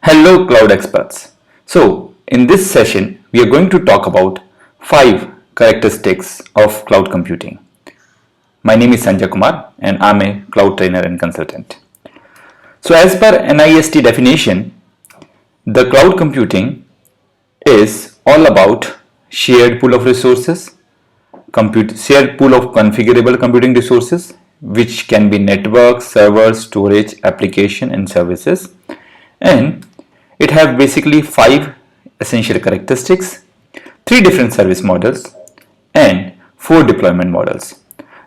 Hello cloud experts. So in this session we are going to talk about 5 characteristics of cloud computing. My name is Sanjay Kumar and I'm a cloud trainer and consultant. So as per NIST definition, the cloud computing is all about shared pool of resources, shared pool of configurable computing resources, which can be network, servers, storage, application and services. And it have basically 5 essential characteristics, 3 different service models and 4 deployment models.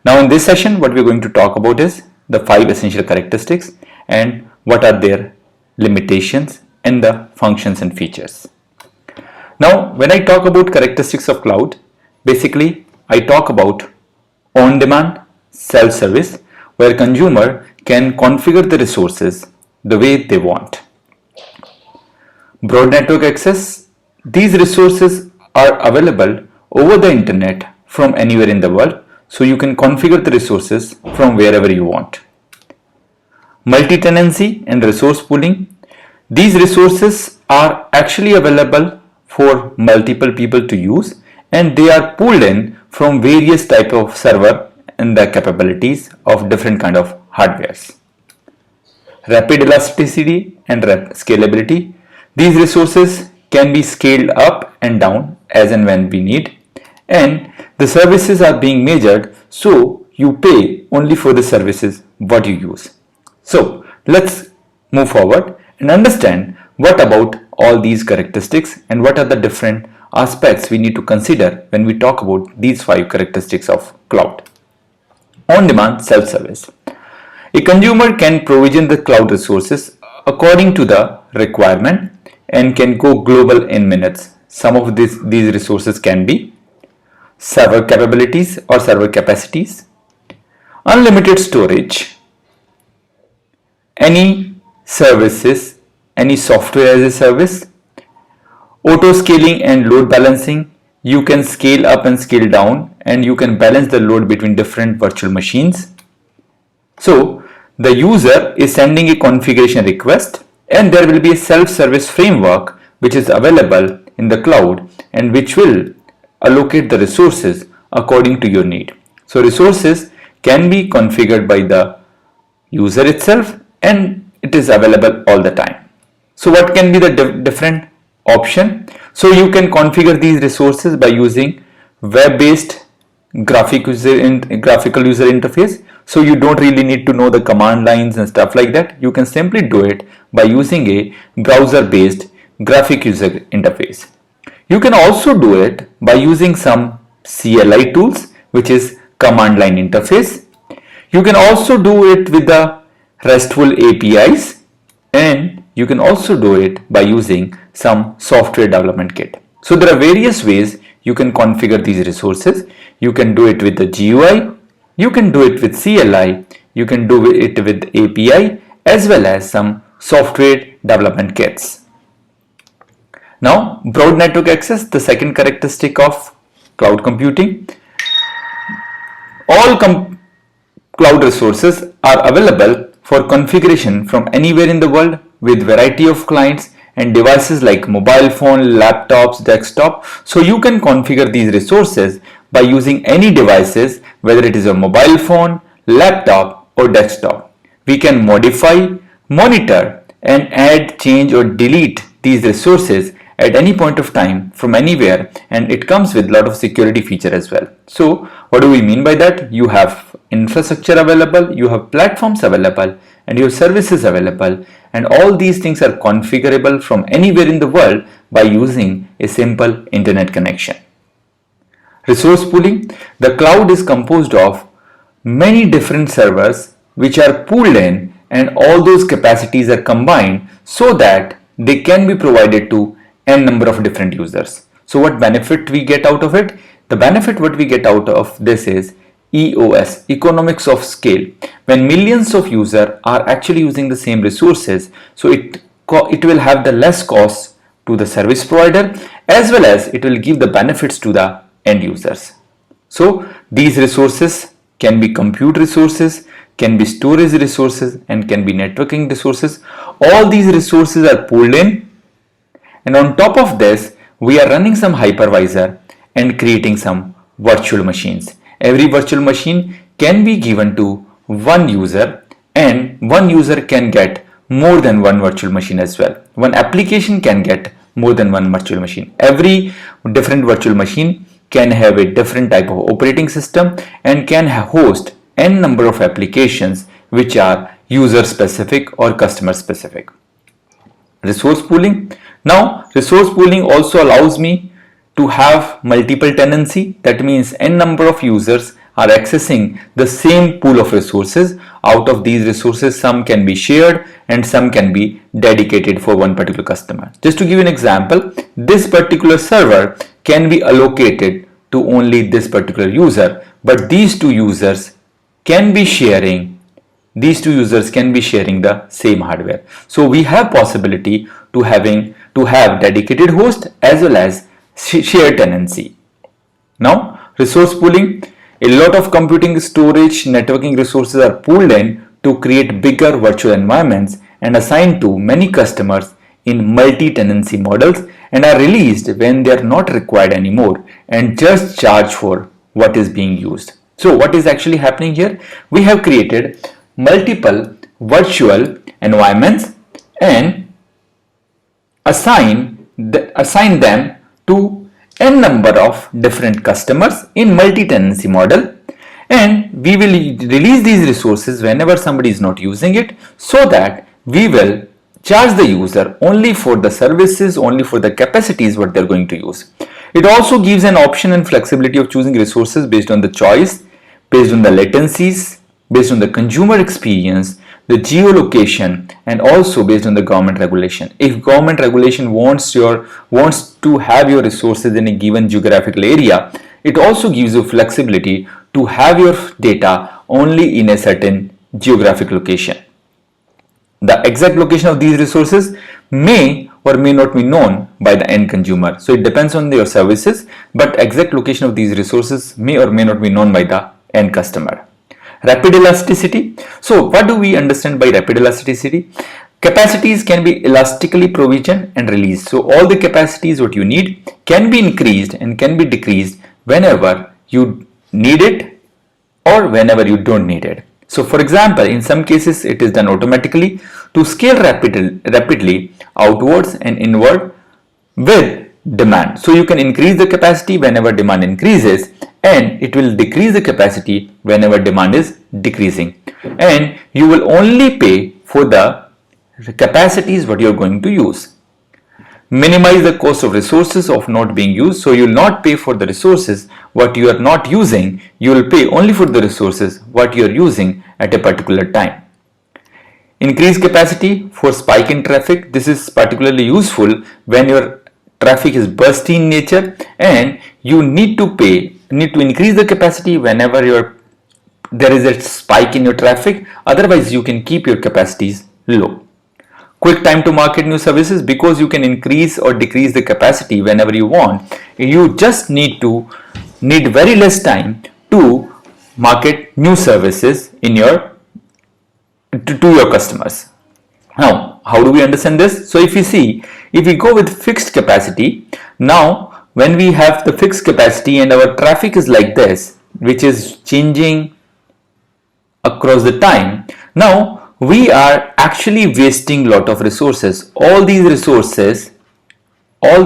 Now in this session what we're going to talk about is the 5 essential characteristics and what are their limitations and the functions and features. Now when I talk about characteristics of cloud, basically I talk about on-demand self-service where consumer can configure the resources the way they want. Broad network access, these resources are available over the internet from anywhere in the world, so you can configure the resources from wherever you want. Multi-tenancy and resource pooling, these resources are actually available for multiple people to use and they are pooled in from various type of server and the capabilities of different kind of hardwares. Rapid elasticity and scalability, these resources can be scaled up and down as and when we need, and the services are being measured, so you pay only for the services what you use. So let's move forward and understand what about all these characteristics and what are the different aspects we need to consider when we talk about these 5 characteristics of cloud. On-demand self-service. A consumer can provision the cloud resources according to the requirement and can go global in minutes. Some of these resources can be server capabilities or server capacities, unlimited storage, any services, any software as a service, auto scaling and load balancing. You can scale up and scale down and you can balance the load between different virtual machines. So the user is sending a configuration request and there will be a self-service framework which is available in the cloud and which will allocate the resources according to your need. So resources can be configured by the user itself and it is available all the time. So what can be the different option? So you can configure these resources by using web-based graphical user interface. So you don't really need to know the command lines and stuff like that. You can simply do it by using a browser-based graphic user interface. You can also do it by using some CLI tools, which is command line interface. You can also do it with the RESTful APIs and you can also do it by using some software development kit. So there are various ways you can configure these resources. You can do it with the GUI, you can do it with CLI, you can do it with API as well as some software development kits. Now broad network access, the second characteristic of cloud computing. All cloud resources are available for configuration from anywhere in the world with variety of clients and devices like mobile phone, laptops, desktop. So you can configure these resources by using any devices, whether it is a mobile phone, laptop or desktop. We can modify, monitor and add, change or delete these resources at any point of time from anywhere, and it comes with a lot of security feature as well. So what do we mean by that? You have infrastructure available, you have platforms available and your services available, and all these things are configurable from anywhere in the world by using a simple internet connection. Resource pooling. The cloud is composed of many different servers which are pooled in and all those capacities are combined so that they can be provided to n number of different users. So what benefit we get out of it? The benefit what we get out of this is EOS, economics of scale. When millions of users are actually using the same resources, so it will have the less cost to the service provider as well as it will give the benefits to the end users. So these resources can be compute resources, can be storage resources, and can be networking resources. All these resources are pulled in, and on top of this, we are running some hypervisor and creating some virtual machines. Every virtual machine can be given to one user, and one user can get more than one virtual machine as well. One application can get more than one virtual machine. Every different virtual machine can have a different type of operating system and can host n number of applications which are user specific or customer specific. Resource pooling. Now, resource pooling also allows me to have multiple tenancy. That means n number of users are accessing the same pool of resources. Out of these resources, some can be shared and some can be dedicated for one particular customer. Just to give you an example, this particular server can be allocated to only this particular user, but these two users can be sharing the same hardware. So we have possibility to have dedicated host as well as shared tenancy. Now, resource pooling. A lot of computing, storage, networking resources are pooled in to create bigger virtual environments and assigned to many customers in multi-tenancy models, and are released when they are not required anymore and just charge for what is being used. So what is actually happening here? We have created multiple virtual environments and assign them to n number of different customers in multi-tenancy model, and we will release these resources whenever somebody is not using it, so that we will charge the user only for the services, only for the capacities what they're going to use. It also gives an option and flexibility of choosing resources based on the choice, based on the latencies, based on the consumer experience, the geolocation, and also based on the government regulation. If government regulation wants to have your resources in a given geographical area, it also gives you flexibility to have your data only in a certain geographic location. The exact location of these resources may or may not be known by the end consumer. So it depends on your services, but exact location of these resources may or may not be known by the end customer. Rapid elasticity. So what do we understand by rapid elasticity? Capacities can be elastically provisioned and released. So all the capacities what you need can be increased and can be decreased whenever you need it or whenever you don't need it. So for example, in some cases it is done automatically to scale rapidly outwards and inward with demand. So you can increase the capacity whenever demand increases, and it will decrease the capacity whenever demand is decreasing, and you will only pay for the capacities what you are going to use. Minimize the cost of resources of not being used. So you will not pay for the resources what you are not using, you will pay only for the resources what you are using at a particular time. Increase capacity for spike in traffic. This is particularly useful when your traffic is bursty in nature and you need to increase the capacity whenever there is a spike in your traffic. Otherwise you can keep your capacities low. Quick time to market new services. Because you can increase or decrease the capacity whenever you want, you just need very less time to market new services to your customers. Now, how do we understand this? So if we go with fixed capacity, now when we have the fixed capacity and our traffic is like this, which is changing across the time, now we are actually wasting lot of resources. All these resources are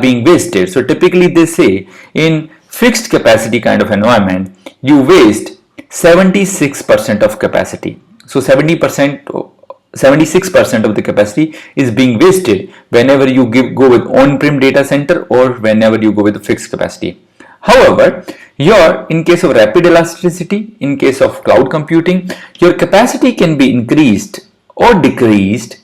being wasted. So typically they say in fixed capacity kind of environment, you waste 76% of capacity. So 76% of the capacity is being wasted whenever you go with on-prem data center or whenever you go with fixed capacity. However, in case of rapid elasticity, in case of cloud computing, your capacity can be increased or decreased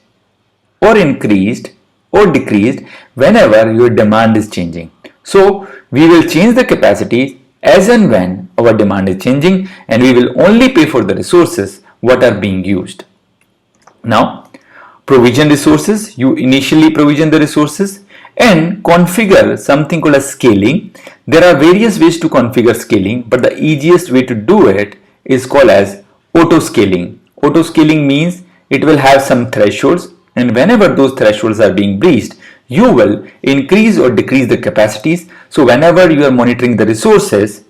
or increased or decreased whenever your demand is changing. So we will change the capacity as and when our demand is changing, and we will only pay for the resources what are being used. Now, provision resources. You initially provision the resources and configure something called as scaling. There are various ways to configure scaling, but the easiest way to do it is called as Auto scaling. Auto scaling means it will have some thresholds, and whenever those thresholds are being breached, you will increase or decrease the capacities. So whenever you are monitoring the resources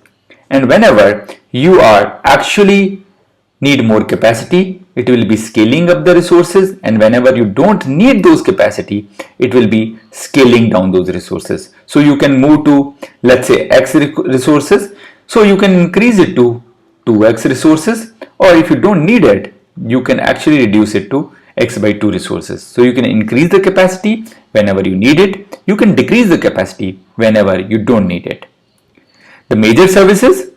and whenever you are actually need more capacity, it will be scaling up the resources, and whenever you don't need those capacity, it will be scaling down those resources. So you can move to, let's say, X resources, so you can increase it to 2x resources, or if you don't need it, you can actually reduce it to x by 2 resources. So you can increase the capacity whenever you need it, you can decrease the capacity whenever you don't need it. The major services.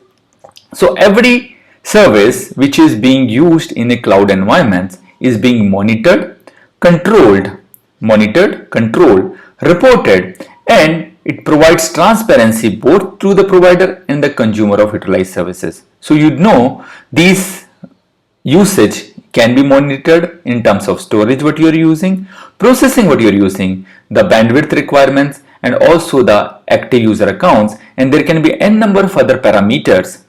So every service which is being used in a cloud environment is being monitored, controlled, reported, and it provides transparency both to the provider and the consumer of utilized services. So you know these usage can be monitored in terms of storage what you are using, processing what you are using, the bandwidth requirements, and also the active user accounts, and there can be n number of other parameters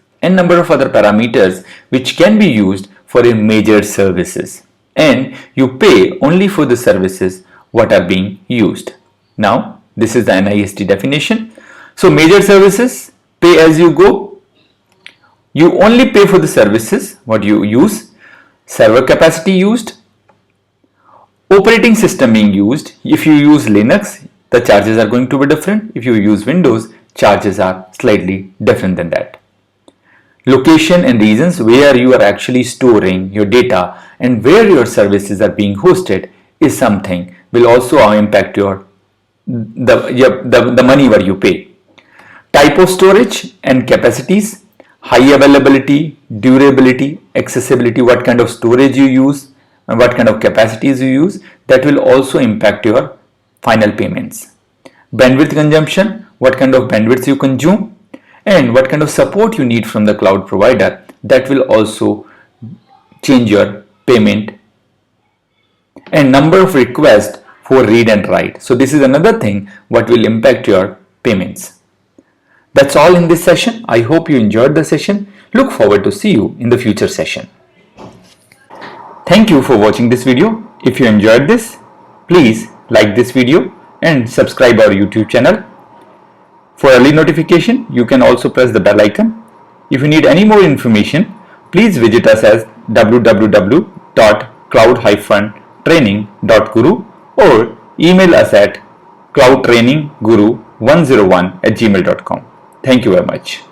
which can be used for a major services, and you pay only for the services what are being used. Now this is the NIST definition. So major services, pay as you go. You only pay for the services what you use. Server capacity used. Operating system being used. If you use Linux, the charges are going to be different. If you use Windows, charges are slightly different than that. Location and regions where you are actually storing your data and where your services are being hosted is something will also impact your the money where you pay. Type of storage and capacities, high availability, durability, accessibility, what kind of storage you use and what kind of capacities you use, that will also impact your final payments. Bandwidth consumption, what kind of bandwidth you consume and what kind of support you need from the cloud provider, that will also change your payment. And number of requests for read and write. So this is another thing what will impact your payments. That's all in this session. I hope you enjoyed the session. Look forward to see you in the future session. Thank you for watching this video. If you enjoyed this, please like this video and subscribe our YouTube channel. For early notification, you can also press the bell icon. If you need any more information, please visit us at www.cloud-training.guru or email us at cloudtrainingguru101@gmail.com. Thank you very much.